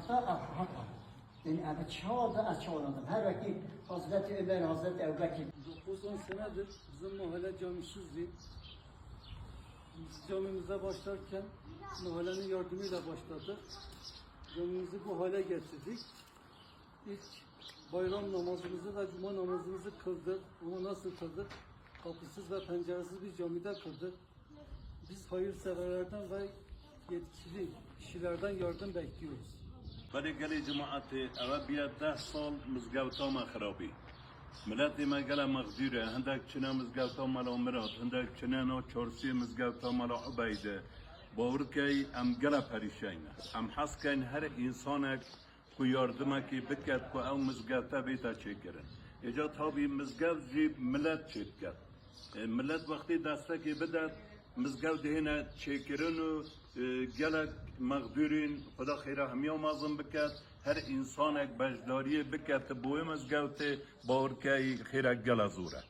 hafta hatta. Yani evet çağda açıkladım. Her vakit Hazreti Ömer, Hazreti Ebu Bekir. 9-10 senedir bizim mahalle camisizdi. Biz camimize başlarken mahallenin yardımıyla başladık. Camimizi bu hale getirdik. İlk bayram namazımızı ve cuma namazımızı kıldık. Ama nasıl kıldık? Kapısız ve penceresiz bir camide kıldık. Biz hayırseverlerden ve yetkili kişilerden yardım bekliyoruz. برای گلی جماعتی اول بیاد 10 سال مزگوتا ما خرابی ملتی ما گله مقدیره هندک چنه مزگوتا مالا مراد هندک چنه نو چورسی مزگوتا مالا عبیده باور که ام گله پریشینه ام حس کن هر انسانک کو یاردمه که بکد کو او مزگوتا بیتا چه کرن اجا تابی مزگوت جیب ملت چه کرد ملت وقتی دسته که بدد مزگو دهنه چیکرین و گلک مقدورین خدا خیره همیا مازم بکد هر انسان یک بجداری بکد بوی مزگو ته باور که خیره گل زوره